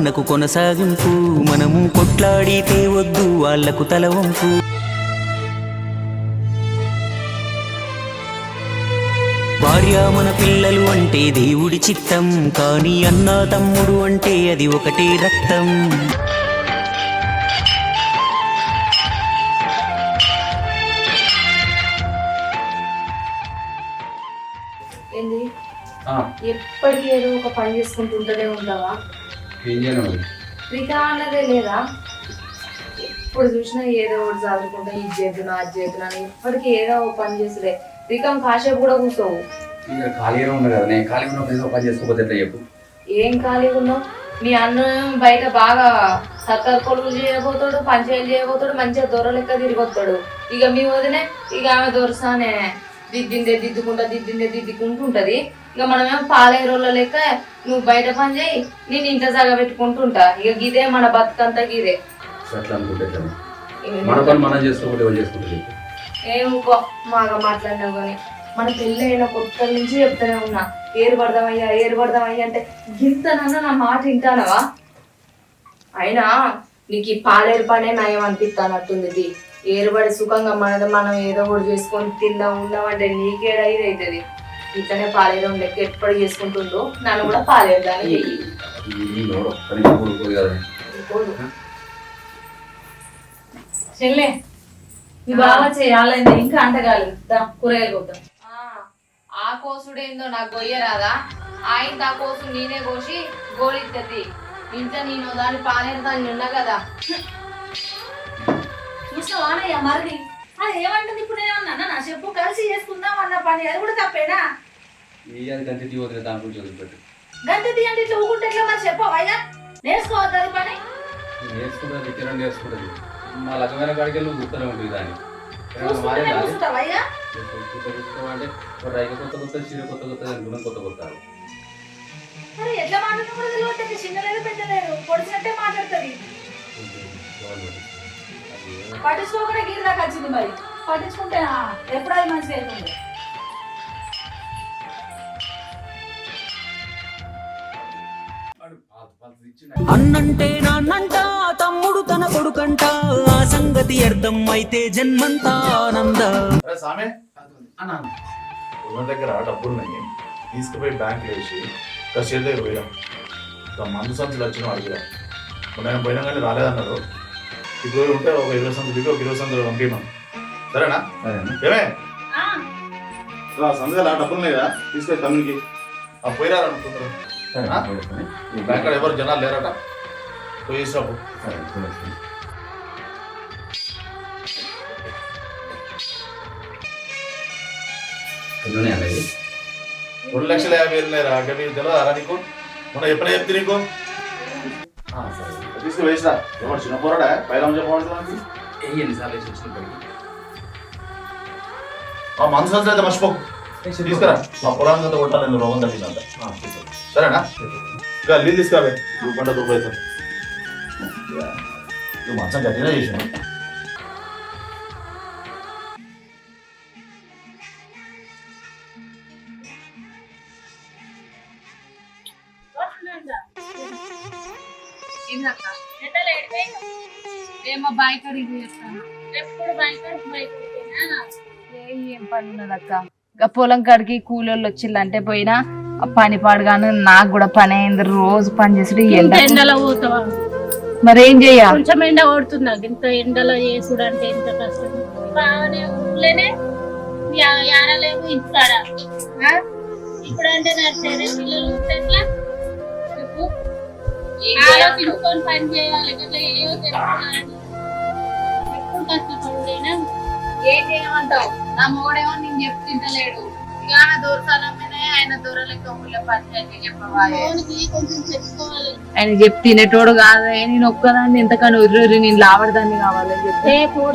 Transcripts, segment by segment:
మనకు కొనసాగింపు. మనము కొట్లాడితే వద్దు వాళ్లకు తలవంపు. భార్య మన పిల్లలు అంటే దేవుడి చిత్తం, కానీ అన్న తమ్ముడు అంటే అది ఒకటే రక్తం. ఏంది ఎప్పటికీ ఏదో ఒక పని చేసుకుంటుంటూనే ఉంటావా? రికా అన్నదే లేదా? ఎప్పుడు చూసినా ఏదో ఒకటి చదువుకుంటా, ఇది చేతున్నా అది చేతున్నా అని ఎప్పటికీ ఏదో ఒక పని చేసులే. రికం కాసేపు కూడా కూర్చోవు. ఖాళీగా ఉన్నా కదా, నేను ఖాళీ ఉన్నప్పుడు పని చేసుకోకపోతే ఎట్లా చెప్పు? ఏం ఖాళీగా ఉన్నావు? మీ అన్న బయట బాగా సక్కర కొలుగులు చేయబోతాడు, పంచాయలు చేయబోతాడు, మంచిగా దొర లెక్క తిరిగొస్తాడు. ఇక మీ వదినే ఇక ఆమె దొరసానే దిద్దుకుంటూ ఉంటది. ఇక మనమేమో పాలేరోళ్ళ లెక్క నువ్వు బయట పని చేయి, నేను ఇంట జాగా పెట్టుకుంటుంటా. ఇక గిదే మన బతుకంతా గిదే. ఏమో మాగా మాట్లాడినావు కానీ మన పెళ్ళి అయిన కొత్త నుంచి చెప్తానే ఉన్నా, ఏరు పడదామయ్యా అంటే గింతనన్నా నా మాట వింటానవా? అయినా నీకు ఈ పాలేరు పనే నయం అనిపిస్తానట్టుంది. ఏరుబడి సుఖంగా మనది మనం ఏదో ఒకటి చేసుకొని ఉన్నామంటే నీకేడా ఇది అవుతుంది. ఇట్లనే పాలేరు లెక్క ఎప్పుడు చేసుకుంటుందో నన్ను కూడా పాలేరు దాన్ని చెల్లె నీ బాగా చేయాలంటే ఇంకా అంటగాలి కూరగాయలు కొద్దాం. ఆ కోసుడేందో నాకు గొయ్యరాదా? ఆయన ఆ కోసు నేనే కోసి గోలిత్తది. ఇంట్లో నేను దాన్ని పాలేరు దాన్ని ఉన్నా కదా. చూసావానయ్య మరిది అది ఏమంటుంది? ఇప్పుడు ఏమన్నా నా చెప్పు కలిసి చేసుకుందాం అన్న పని అది కూడా తప్పేనా? గంతి తీయవద్దు, దాని గురించి వదిలిపెట్టు. గంతి తీయండి ఇట్లా ఊకుంటే ఎట్లా మరి చెప్పవయ్యా? నేర్చుకోవద్దు అది పని. నేర్చుకుంటుంది, కిరణ్ నేర్చుకుంటుంది. మా లక్షమైన కాడికి నువ్వు గుర్తూనే ఉంటుంది దాన్ని. చూస్తావయ్యా అంటే రైక కొత్త చీర కొత్త గుణం కొత్త. మరి ఎట్లా మాట్లాడుతున్నా తెలియదు, చిన్నలేదు పెద్దలేదు పొడిచినట్టే మాట్లాడుతుంది. పట్టించుకోకుండా గీరు దాకా వచ్చింది. మరి పట్టించుకుంటే ఎప్పుడు అది మంచిగా అవుతుంది. అన్నంటే నాన్నంట, తమ్ముడు తన కొడుకంట, ఆ సంగతి అర్థం అయితే జన్మంతా ఆనంద. దగ్గర డబ్బులున్నాయి, తీసుకుపోయి బ్యాంకులో వేసి షేర్ దగ్గర పోయాం. మందు సంచులు వచ్చిన అడిగా, నేను పోయినా కానీ రాలేదన్నారు. ఇప్పుడు ఉంటే ఒక 20 సంచులు దిగి ఒక 20 సంచులు పంపినాం. సరేనా? ఏమే సంచులు ఆ డబ్బులు లేదా తీసుకొని తమ్మునికి పోయిరారనుకుంటారు. బ్యాంక్ ఎవరు జనాలు లేరట, పోయేసాపు. 2,50,000 లేరా? మీకు తెలియదా నీకు? మొన్న ఎప్పుడే చెప్తే నీకు తీసుకువేసినా. ఎవరు చిన్న పోరాడా పైన చెప్పబడుతున్నానికి మనసు అయితే మర్చిపోకు. తీసుకురా, మా పొలాన్ని అంతా కొట్టాలి, రోగం తగ్గిందంట. సరేనా? ఇక నీళ్ళు తీసుకురావే, రూపంట రూపాయలు. నువ్వు మంచం గట్టిగా చేసాను. ఏమో బాయికడికి చేస్తాను. ఎప్పుడు ఏం పని ఉన్నదక్క? ఇక పొలం కాడికి కూలోళ్ళు వచ్చిందంటే పోయినా పని పాడుగాను. నాకు కూడా పని అయింది, రోజు పని చేసి ఎండలో పోతావా? మరేం చెయ్య? కొంచెం ఎండ కొడుతున్నా, ఇంత ఎండలో చేసుడు అంటే ఎంత కష్టం. బాగానే ఊళ్ళోనే ఆడలేము ఇంటికాడ. ఇప్పుడు అంటే నడిచేదే పిల్లలు ఎట్లా ఆలోచించుకొని పని చేయాలి. అట్లా ఏవో తెలుస్తున్నాను. ఎప్పుడు కష్టపడుడైనా ఏం చేయమంటావు? నా మూడేమో నేను చెప్పు తింటలేడు. ఇక ఆయన దూరసాలమ్మనే ఆయన దూర లెక్క ఊళ్ళో పంచాయతీ చెప్పవా? కొంచెం చెప్పుకోవాలి. ఆయన చెప్పి తినేటోడు కాదు. నేను ఒక్కదాన్ని ఎంతకన్నా ఉర్రి నేను లావడదాన్ని కావాలని చెప్పి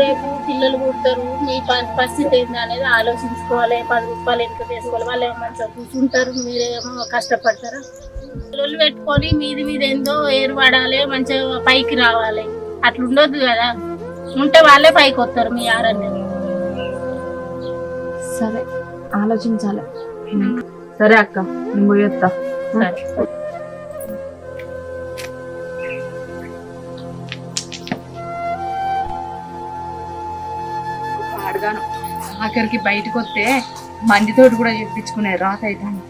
రేపు పిల్లలు పుడతారు. మీ పరిస్థితి ఏంటి అనేది ఆలోచించుకోవాలి. 10 రూపాయలు ఎంత తీసుకోవాలి. వాళ్ళు ఏమో మంచిగా కూర్చుంటారు, మీరేమో కష్టపడతారు. పిల్లలు పెట్టుకొని మీద ఏందో ఏరు పడాలి, మంచిగా పైకి రావాలి. అట్లుండొద్దు కదా. ఉంటే వాళ్ళే పైకి వస్తారు మీ ఆరన్నీ. సరే ఆలోచించాలి. సరే అక్క, నేను పోయొత్తా. సరే. పొరగాను ఆఖరికి బయటకు వస్తే మందితోటి కూడా చెప్పించుకునే రాత అవుతాను.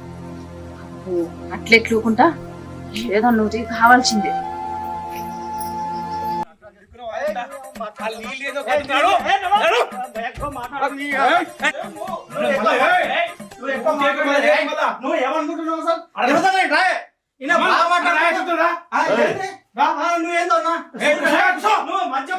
అట్లెట్లుకుంటా ఏదో నువ్వు కావాల్సిందే. నువ్వు ఏమనుకుంటున్నావు సార్? నువ్వేందో నువ్వు మంచిగా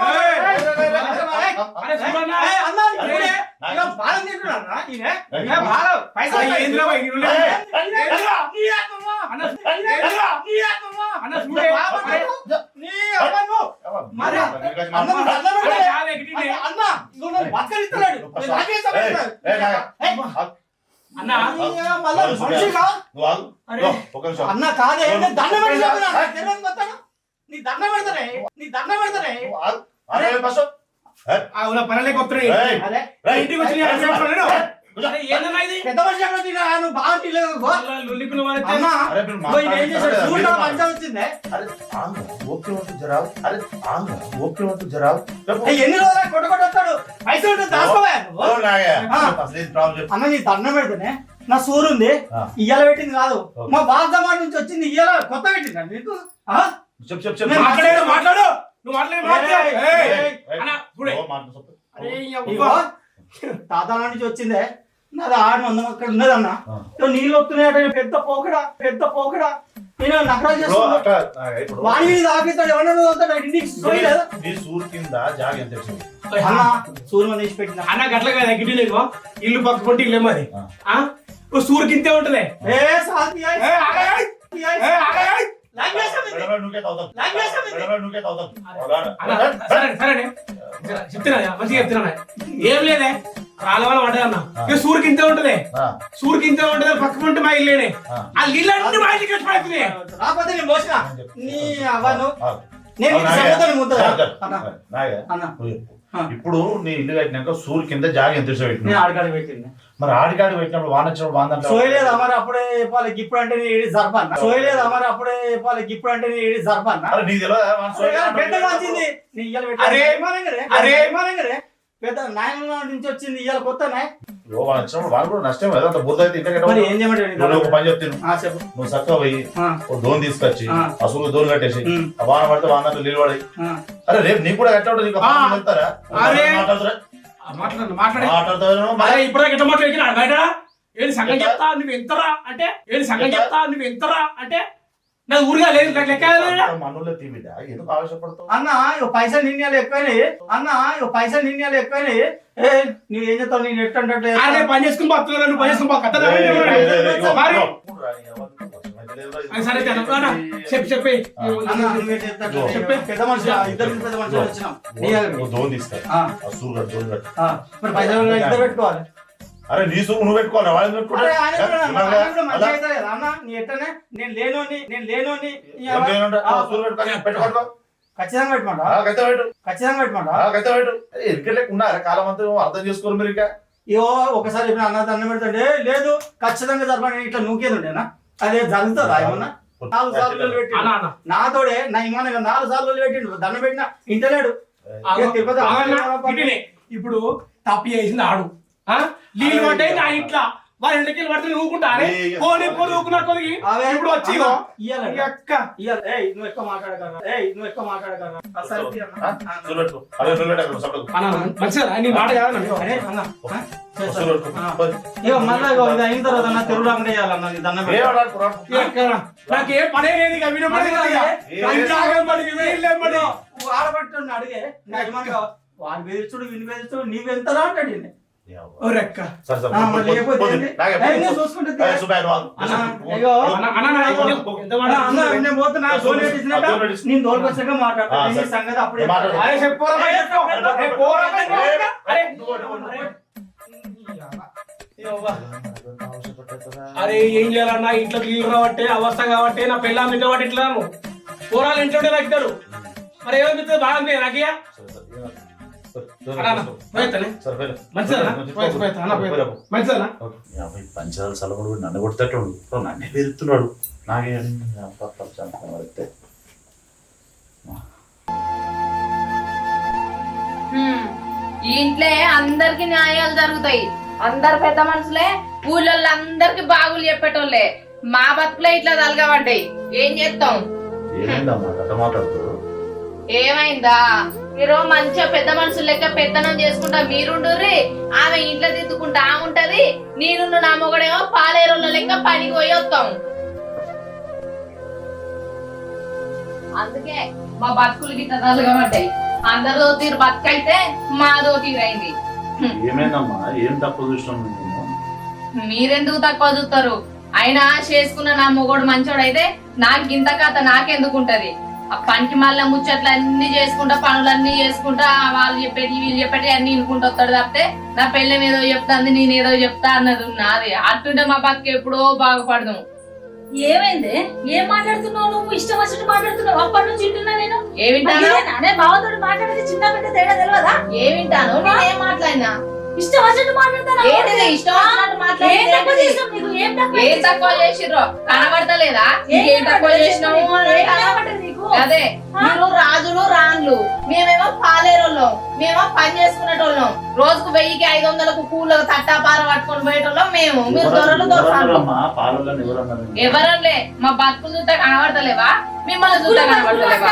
అన్న కాదే దండ పెడతాను నీ దండ పెడతానే పనులే కొత్త ఇంటికి వచ్చి పెద్ద మనిషి నువ్వు బాగా ఎన్ని రోజులు కొట్టుకొట్టొస్తాడు పైసలు దాచుకోవా అన్న నీ దండం పెడితేనే నా సూరు ఉంది ఇయ్యాల పెట్టింది కాదు మా బాధ నుంచి వచ్చింది ఇయ్యాల కొత్త పెట్టింది నీకు మాట్లాడు తాతల నుంచి వచ్చిందే నాది 600 అక్కడ ఉన్నదన్న నీళ్ళు వస్తున్నాయట పెద్ద పోకడా నేను నకరాలు చేస్తున్నాడు వాడి మీద ఆపిస్తాడు ఎవరన్నా ఇంటికి సూర్ కింద జాగ ఎంత అన్న సూర్య మన తీసి పెట్టిన అన్న గట్ల కదా గిడ్డి లేదు ఇల్లు పక్కకుంటే ఇల్లు ఏమది సూర్ కిందే ఉంటది చెప్తున్నా మంచిగా చెప్తున్నా ఏం లేదే రాళ్ళ పడ్డదన్న ఇక సూర్కింతే ఉంటది పక్కకుంటే మా ఇల్లేనే ఆ ఇల్లు మా ఇంటికి వచ్చి పడుతుంది రాకపోతే నేను పోసిన నీ అవ్వను ఇప్పుడు నీ ఇల్లు కట్టినాక సూర్ కింద జాగ ఎంత పెట్టింది మరి ఆడికాడి పెట్టినప్పుడు వాన వచ్చినప్పుడు బాగుందంటే సోయలేదు అమరు అప్పుడే చెప్పాలి ఇప్పుడు అంటే జరపన్న సోయలేదు అమరు అప్పుడే చెప్పాలి ఇప్పుడు అంటే జరపన్న తెలియదు పెద్ద నాయన నుంచి వచ్చింది ఇవాళ కొత్తనే నష్టం ఏం చేయమంటారు ఒక పని చెప్తాను నువ్వు చక్కగా పోయి దోన్ తీసుకొచ్చి అసలు దోన్ కట్టేసి ఆ వాన పడితే వాన నీళ్ళు పడి అరే రేపు నీకు కూడా ఎట్లా ఉంటుంది వెళ్తారా నాకు ఊరిగా లేదు అన్న పైసలు నిన్నలు ఎక్కువైనాయి నువ్వు ఏం చెప్తావు నేను ఎట్టంటే పని చేసుకుని చెప్పి పెద్ద మనిషి ఇద్దరు పెద్ద మనుషులు వచ్చినాం పైసలు ఇద్దరు పెట్టుకోవాలి అరే నీ సూపు నువ్వు పెట్టుకోవాలి అన్న నీ ఎట్టనే నేను లేను ఖచ్చితంగా పెట్టుకుంటా ఉన్నారా కాలం అంతా అర్థం చేసుకోరు మీరు ఇక ఇవో ఒకసారి ఇప్పుడు అన్న దండం పెడతాండే లేదు ఖచ్చితంగా జరపండి ఇట్లా నూకేదుండేనా అదే జరుగుతుందా ఏమన్నా 4 సార్లు పెట్టిండు నాతోడే నా ఇమానంగా 4 సార్లు పెట్టిండు దండం పెట్టినా ఇంటలేడు ఇప్పుడు తప్పి చేసింది ఆడు నీళ్ళు పడ్డాయి నా ఇంట్లో వాళ్ళ ఇంటికి పడితే నూకుంటారే పోనీ ఇప్పుడు వచ్చి నువ్వు ఎక్కువ మాట్లాడగలరా మళ్ళీ అయిన తర్వాత తెలుగు రాకుండా చేయాలన్నా నాకేం పనే లేదు ఆడబట్టు అడిగే వాడు బెదిరిచుడు విని బెదిరిచుడు నీకు వెళ్తారా అంటాడు నేను తోలుకొచ్చాక మాట్లాడతాను సంగతి అప్పుడే అరే ఏం చేయాలన్నా ఇంట్లో నీళ్ళు రాబట్టే అవస్థ కాబట్టి నా పిల్లలు ఇంట్లో కాబట్టి ఇట్లా కూరలు ఇంట్లో నగ్గుతారు మరి ఏమవుతుంది బాగుంది నాకయ్యా పంచాలు సలవుడు నన్ను కొడతాడు నన్నే పెరుగుతున్నాడు నాకే ఈ ఇంట్లో అందరికి న్యాయాలు జరుగుతాయి. అందరు పెద్ద మనుషులే, ఊళ్ళో అందరికి బాగులు చెప్పేటోళ్ళే. మా బతుకులే ఇట్లా తలగబడ్డాయి. ఏం చేస్తాం? ఏమైందమ్మా అట్లా మాట్లాడుతూ? ఏమైందా? మీరు మంచిగా పెద్ద మనుషులు లెక్క పెత్తనం చేసుకుంటా మీరుండుర్రి, ఆమె ఇంట్లో దిద్దుకుంటా ఉంటది. నేను నా మొగడేమో పాలేరుల లెక్క పనికి పోయి వస్తాం. అందుకే మా బతుకులు గిట్ట తలగబడ్డాయి. అందరితో తీరు బతుకైతే మాదో తీరైంది. ఏమైందమ్మా? ఏం తక్కువ చూసినాం? మీరెందుకు తక్కువ చూస్తారు? అయినా చేసుకున్న నా మొగోడు మంచోడైతే నాకు ఇంత కథ నాకెందుకుంటది? ఆ పనికి మళ్ళీ ముచ్చట్లు అన్ని చేసుకుంటా, పనులన్నీ చేసుకుంటా, వాళ్ళు చెప్పేటి వీళ్ళు చెప్పేటి అన్ని ఇనుకుంటూ వస్తాడు తప్పితే నా పెళ్ళం ఏదో చెప్తాంది నేనేదో చెప్తా అన్నది నాది. అట్టుంటే మా పక్క ఎప్పుడో బాగుపడదాం. ఏమైంది? ఏం మాట్లాడుతున్నావు నువ్వు? ఇష్టం వచ్చినట్టు మాట్లాడుతున్నావు. అప్పటి నుంచి వింటున్నా నేను. ఏమింటాను? అనే బావతో మాట్లాడేది చిన్న పెద్ద తేడా తెలియదా? ఏమింటాను? నేనేం మాట్లాడినా? ఇష్టం వచ్చినట్టు మాట్లాడతాను. ఏంటిది ఇష్టం వచ్చినట్టు మాట్లాడేది? ఏం తక్కువ చేసావు నీకు? ఏం తక్కువ చేసిర్రో కనబడతలేదా? ఏం తక్కువ చేసినావు? అదే మీరు రాజులు రాన్లు, మేమేమో పాలేరోళ్ళం, మేమో పని చేసుకునేటోళ్ళం. రోజుకు 1000-500 కూలకు తట్టాపార పట్టుకొని పోయేటోళ్ళం మేము. మీరు దొరలు దొరలు ఎవరలే. మా బతుకులు చూస్తే కనబడతలేవా? మిమ్మల్ని చూస్తే కనబడతలేవా?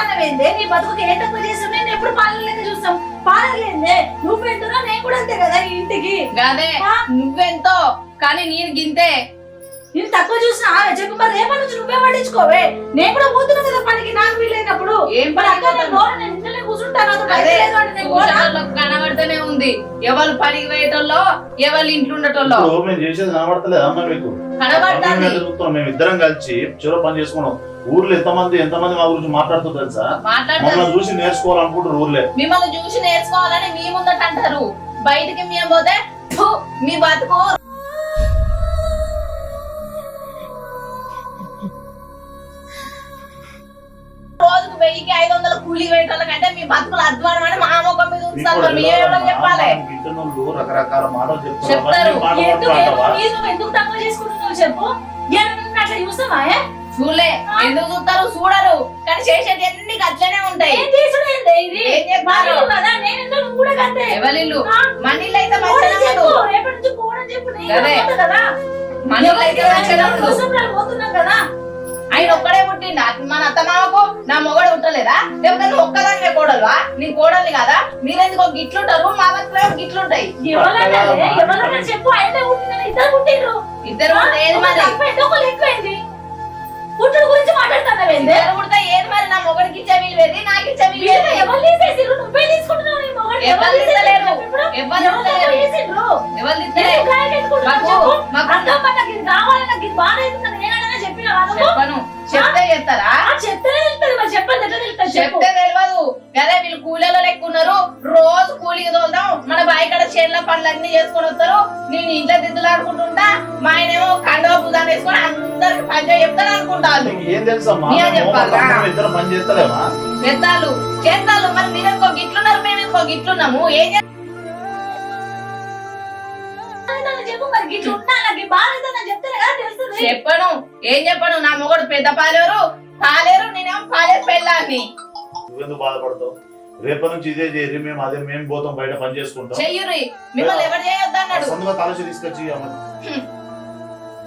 నీ బతుకు ఏం తక్కువ చేసావు? నేను ఎప్పుడు పాలలేక చూస్తాం. పాలలేదే నువ్వెంతనో నేను కూడా అంతే కదా ఈ ఇంటికి. అదే నువ్వెంతో కానీ నేను గింతే. నేను తక్కువ చూసిన చెప్పు మరి. రేపటి నుంచి నువ్వే పట్టించుకోవే. నేను కూడా పోతున్నా కదా పనికి, నాకు వీలైనప్పుడు. ఏం పని? నేను ఇంట్లోనే కూర్చుంటాను. కనబడుతూనే ఉంది. ఎవరు పనికి పోయేటోళ్ళో, ఎవరు ఇంట్లో ఉండేటోళ్ళో మేము చేసేది కనబడతలేదమ్మా మీకు? కనబడతాను. మేము ఇద్దరం కలిసి చెరువు పని చేసుకున్నాం. ఊర్లో ఎంతమంది మా గురించి మాట్లాడుతూ తెలుసా? మమ్మల్ని చూసి నేర్చుకోవాలనుకుంటారు ఊర్లే. మిమ్మల్ని చూసి నేర్చుకోవాలని మీ ముందట అంటారు. బయటికి మేము పోతే ఫు, మీ బతుకు రోజుకు 1000-500 కూలి వేయటోళ్ళ కంటే మీ బతుకులు అధ్వానం అని మా ముఖం మీద ఉంచుతారు. మరి మీరేమో చెప్పాలి. రకరకాల మాటలు చెప్తారు. ఎందుకు తక్కువ చేసుకుంటున్నావు చెప్పు? అట్లా చూస్తావా? చూడలే. ఎందుకు చూస్తారు? చూడరు. కానీ చేసేది అన్ని అట్లనే ఉంటాయి. ఏం చెప్పారు? ఎవరిల్లు మనీళ్ళు అయితే మంచిగా మనీళ్ళు అయితే మంచిగా ఆయన ఒక్కడే పుట్టిండా? మన అత్తమామకు నా మొగడు పుట్టలేదా? లేకపోతే నువ్వు ఒక్కదానివే కోడలువా? నీ కోడలు కదా? మీరెందుకో గిట్లుంటారు, మా బతుకులో గిట్లుంటాయి. చెప్పు. అయితే ఇద్దరు పుట్టిండ్రు. ఇద్దరు ఏది మరి? పుట్టుడు గురించి మాట్లాడుతున్నావు. ఇద్దరు పుడితే ఏది మరి? నా మొగడికి ఇచ్చే వీలువేది, నాకు ఇచ్చే వీలువేది. ఎవరు తీసేసిర్రు? నువ్వే తీసుకుంటున్నావు. నీ మొగడు ఎవరు తీసలేరు. ఎవరు తీసలేరు. ఎవరు తీసలేరు. చెప్పను. చెప్తే చెప్తారా? చెప్తే చెప్తే తెలియదు కదా. వీళ్ళు కూలీలో లెక్క ఉన్నారు. రోజు కూలీకి తోలుతాం. మన బాయి కాడ చేనుల పనులు అన్ని చేసుకొని వస్తారు. నేను ఇంట్లో దిద్దులాడుకుంటుంటా. మా ఆయనేమో కండవ పుదాన్ని వేసుకొని అందరికి పని చెప్తాను అనుకుంటాను. ఏం తెలుసమ్మా? ఇద్దరు పని చేస్తలేమా? చేస్తాలు. మరి మీరు ఇంకో గిట్లున్నారు, మేము ఇంకో గిట్లున్నాము. ఏం చెప్పను. ఏం చెప్పను? నా మొగడు పెద్ద పాలేరు, నేనేమో పాలేరు పెళ్ళాన్ని. నువ్వెందుకు బాధపడతావు? రేపటి నుంచి ఇదే చేయరు. మేము పోతాం, బయట పని చేసుకుంటాం. చెయ్యురి. మిమ్మల్ని ఎవరు చేయొద్దు అన్నాడు? సొంతంగా తలసి తీసుకొచ్చి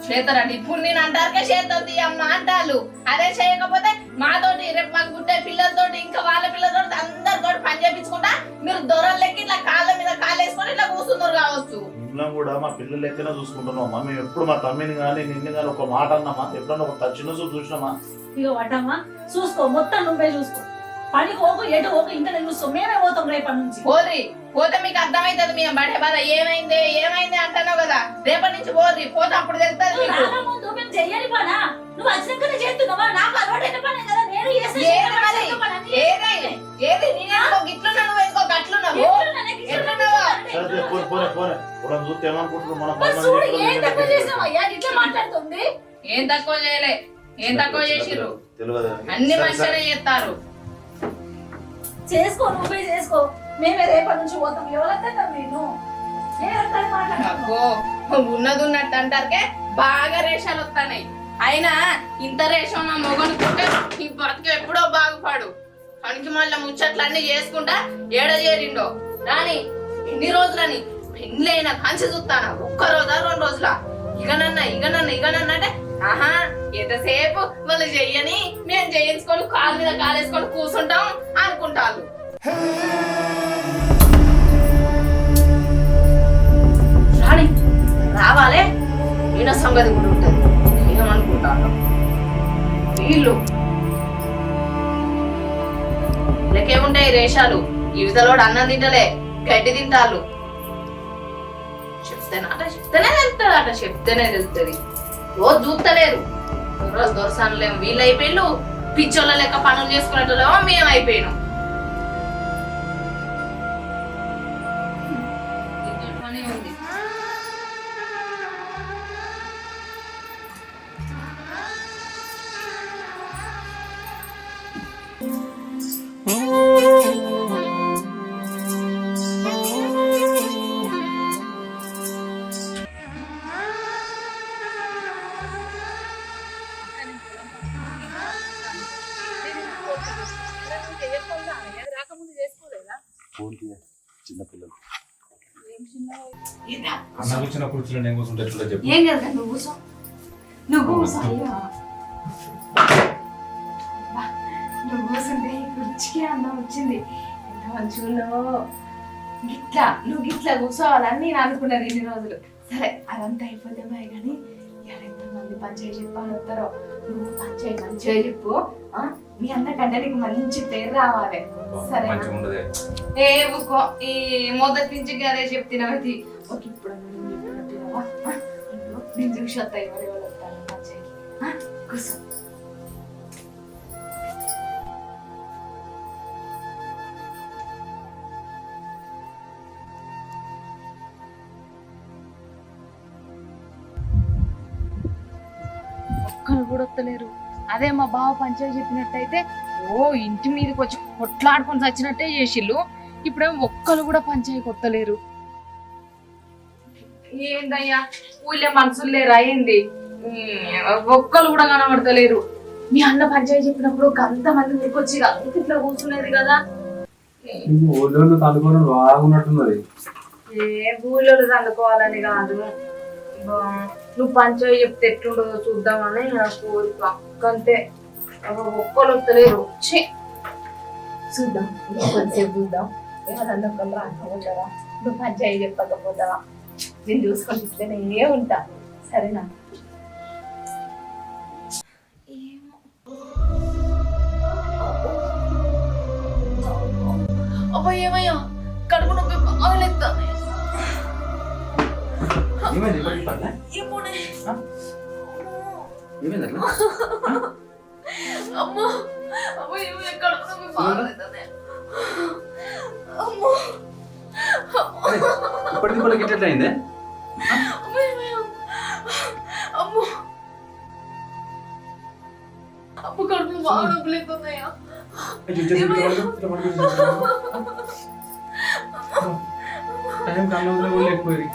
చేస్తారండి. ఇప్పుడు నేను అంటారుకే చేస్తుంది అమ్మ అంటారు. అదే చేయకపోతే మాతోటి రేపు మాకు పుట్టే పిల్లలతోటి ఇంకా వాళ్ళ పిల్లలతోటి అందరితో పని చేయించుకుంటా మీరు దొరలు లెక్క ఇట్లా కాళ్ళ మీద కాళ్ళు వేసుకొని ఇట్లా కూర్చున్నారు కావచ్చు. ఇంట్లో కూడా మా పిల్లలు లెక్కనే చూసుకుంటున్నామా? మేము ఎప్పుడు మా తమ్మిని కానీ నిన్ను కానీ ఒక మాట అన్నామా? ఎప్పుడన్నా ఒక చిన్న చూపు చూసినామా? ఇక పట్టమ్మా చూసుకో. మొత్తం నువ్వే చూసుకో. పని పోకు ఎటు పోకు ఇంకా చూసుకో. మేమే పోతాం రేపటి నుంచి. పోతే మీకు అర్థమైతుంది. మేము పడే బాధ ఏమైంది అంటున్నావు కదా. రేపటి నుంచి పోర్రి. పోతే అప్పుడు తెలుస్తుంది. ముందు మేము చెయ్యని పనా? నువ్వు వచ్చినాకనే చేస్తున్నావా? నాకు అలవాటైన పనే కదా. నేను ఏది నేనేందుకో గిట్లున్నా, నువ్వు ఎందుకో గట్లున్నావు. చూస్తే ఏమనుకుంటున్నావు? మాట్లాడుతుంది. ఏం తక్కువ చేయలే. ఏం తక్కువ చేసిర్రు? అన్ని మంచిగానే చేస్తారు. చేసుకో. నువ్వే చేసుకో. మేమే రేపటి నుంచి పోతాం. ఎవరంటారు? నేను ఉన్నది ఉన్నట్టు అంటారుకే బాగా రేషాలు వస్తాయి. అయినా ఇంత రేషం నా మొగనుకుంటే ఈ బతుకు ఎప్పుడో బాగుపడు. పనికి మళ్ళీ ముచ్చట్లన్నీ చేసుకుంటా ఏడ చేరిండో రాని ఎన్ని రోజులని పెళ్ళైనా కంచి చూస్తానా, ఒక్క రోజా 2 రోజుల ఇగనన్నా అంటే ఆహా ఎంతసేపు వాళ్ళు చెయ్యని మేము చేయించుకొని కాలు మీద కాలేసుకొని కూర్చుంటాం అనుకుంటారు. రాని రావాలే ఈయన సంగతి కూడా ఉంటుంది. ఏమనుకుంటాను వీళ్ళు వీళ్ళకేముంటాయి రేషాలు, ఇవితలోడు అన్నం తింటలే గడ్డి తింటారు. చెప్తేనే తెలుస్తుంది. రోజు చూస్తలేరు, రోజు దొరసానులేము. వీళ్ళు అయిపోయిళ్ళు పిచ్చోళ్ళ లెక్క పనులు చేసుకునేటోళ్ళేమో మేము అయిపోయినాం. చిన్నపిల్లలు అన్న కూర్చున్న కూర్చుని నేను కూర్చుంటే ఎట్లా చెప్పు. ఏం కదా నువ్వు కూర్చో, నువ్వు కూర్చో. అయ్యా నువ్వు కూర్చుంటే రుచికి అన్నం వచ్చింది. ఎంత మంచిగా నువ్వు గిట్లా కూర్చోవాలని నేను అనుకున్నాను ఇన్ని రోజులు. సరే అదంతా అయిపోతే బాయ్ కానీ ఎంతమంది పంచాయతీ చెప్పాలి వస్తారో నువ్వు పంచాయతీ మంచిగా చెప్పు. మీ అన్నకంటే నీకు మంచి పేరు రావాలి. సరే మంచిగా ఉండదే ఏ ఊకో, ఈ మొదటి నుంచి అదే చెప్తున్నావు. ఒక ఇప్పుడు నేను చూసి వస్తాయి మరి వాళ్ళు వస్తాను పంచాయతీ. కూర్చో. ఒక్కరు కూడా వస్తలేరు. అదే మా బావ పంచాయతీ చెప్పినట్టయితే ఓ ఇంటి మీదకి వచ్చి కొట్లాడుకొని చచ్చినట్టే చేసిళ్ళు. ఇప్పుడేమో ఒక్కరు కూడా పంచాయతీకి వస్తలేరు. ఏందయ్యా ఊళ్ళో మనుషులు లేరా ఏంది? ఒక్కరు కూడా కనబడతలేరు. మీ అన్న పంచాయతీ చెప్పినప్పుడు అంతమంది మీకు వచ్చి ఇట్లా కూర్చునేది కదా. ఊళ్ళో తనుకోవడం బాగున్నట్టున్నది. ఏ ఊళ్ళో చదువుకోవాలని కాదు, నువ్వు పంచాయతీ చెప్తే ఎట్లుండదో చూద్దామని నా కోరిక. అంతే, ఒక్కరు వస్తలేరు. చూద్దాం కొంచెంసేపు చూద్దాం. ఎవరన్నా ఒకళ్ళు రాకపోతారా? నువ్వు పంచాయతీ చెప్పకపోతావా? నేను చూసుకొని ఇట్లనే ఉంటా. సరేనా? అబ్బా ఏమయ్యా కడుపు నొప్పి బాగా లేస్తా. అమ్మో అమ్మో ఏమయ్యా కడుపు నొప్పి బాగా లేస్తుంది. అమ్మో ఇప్పటికి ఎట్లా అయిందే? అమ్మో అమ్మ కడుపు బాగా నొప్పి లేస్తున్నాయా? టైం కన్నా కూడా లేకపోయి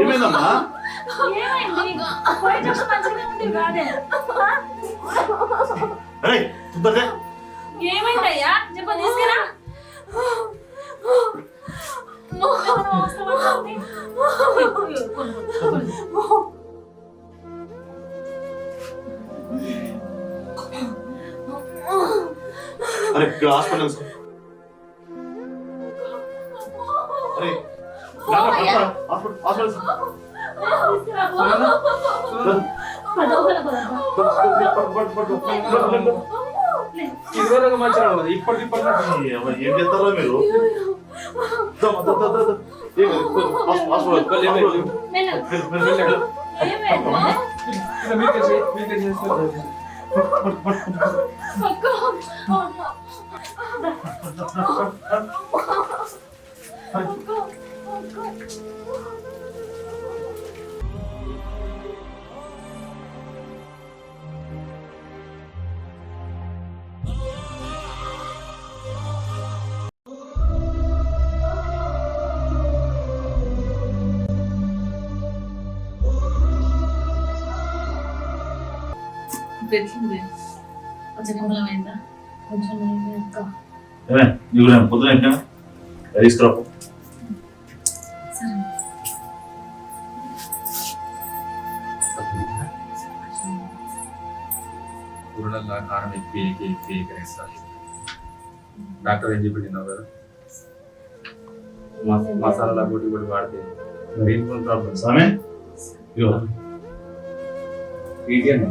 ఏమైందమ్మా? ఏమైందయ్యా చెప్ప తీసుకురా. అరే హాస్పిటల్ మంచిగా ఉన్నది. ఇప్పటికి ఏం చేస్తారో మీరు? తెలిసిందే కొంచెం నిమ్మలమైందా కొంచెం అక్క నీకు నేను పొద్దున ఎక్కినా తీసుకురా సరే కూరలలో కారం ఎక్కువ ఎక్కడేస్తారు. డాక్టర్ ఏం చెప్పి తిన్నావు కదా, మసాలా పొడి పొడి వాడితే బ్రెయిన్ ప్రాబ్లమ్ సామే ఇగో ఏంటి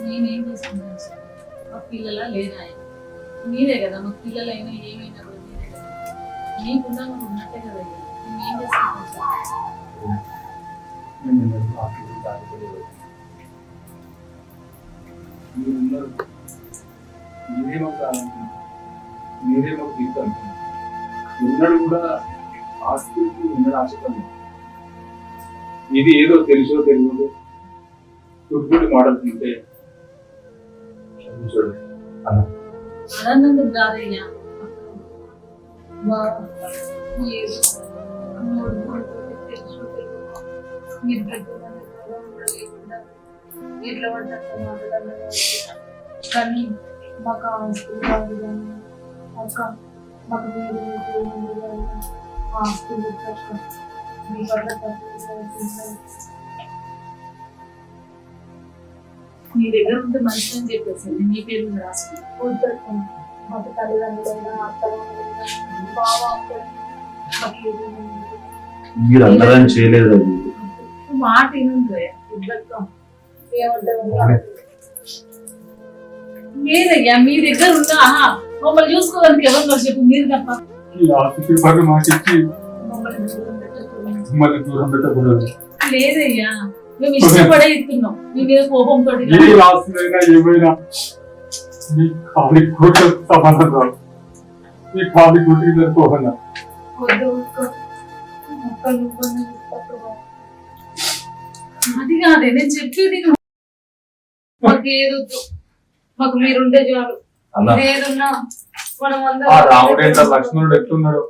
నేనేం చేసుకుంటాను సార్ మా పిల్లల లేదా ఆయన మీరే కదా మా పిల్లలైనా ఏమైనా కూడా మీరే కదా మీకున్నా మనం ఉన్నట్టే కదా నేనేం చేసుకుంటాను సార్ మీరేమో తీర్థం ఉన్నాడు కూడా ఆస్తికి ఉన్నాడు ఆశపడి ఇది ఏదో తెలుసో తెలియదు ఫుట్బుల్ మోడల్ తింటే చూడండి అనందుకు కాదయ్యా మీరు ఎట్లా పడ్డారు కానీ మాకు ఆస్తులు కాదు కానీ అక్క మాకు మీరు ఆస్తులు మీ పట్ల మీ దగ్గర ఉంటే మంచి అని చెప్పేసి మీ పేరు మీద రాసుకుంటాం మాకు తల్లిదండ్రులైనా అత్తగారు బాగా మాకు మీరు అందరం చేయలేదు అది మాట ఏముంటాం మీరయ్యా మీ దగ్గర ఉన్నా మమ్మల్ని చూసుకోవడానికి ఎవరు చెప్పు మీరు తప్ప లేదయ్యా మేము ఇష్టపడే ఇస్తున్నాం మీ మీద కోపంతో ఏమైనా మీ ఖాళీ కోట సమాధానం రాదు మీ ఖాళీ కోటికి సరిపోవన్నా అది కాదే నేను చెప్పేది మాకు ఏదొద్దు మాకు మీరుంటే చాలు ఏదున్నా మనం ఆ రాముడు ఎంత లక్ష్మణుడు ఎట్లున్నాడు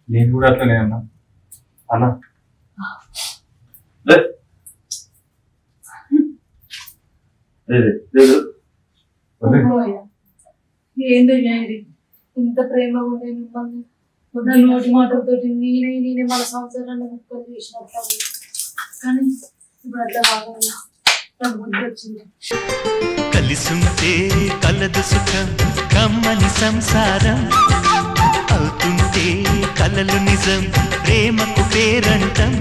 నేను కూడా అట్లనే అన్నా అన్నా ఏందయ్యా ఇది ఇంత ప్రేమ ఉండే మిమ్మల్ని నా నోటి మాటలతో నేనే మన సంవత్సరాన్ని ముక్కలు చేసినట్టు కానీ ఇప్పుడు అట్లా కాకుండా నాకు బుద్ధి వచ్చింది కలిసుంటే కలదు సుఖం కమ్మని సంసారం అవుతుంటే కలలు నిజం ప్రేమకు పేరంటం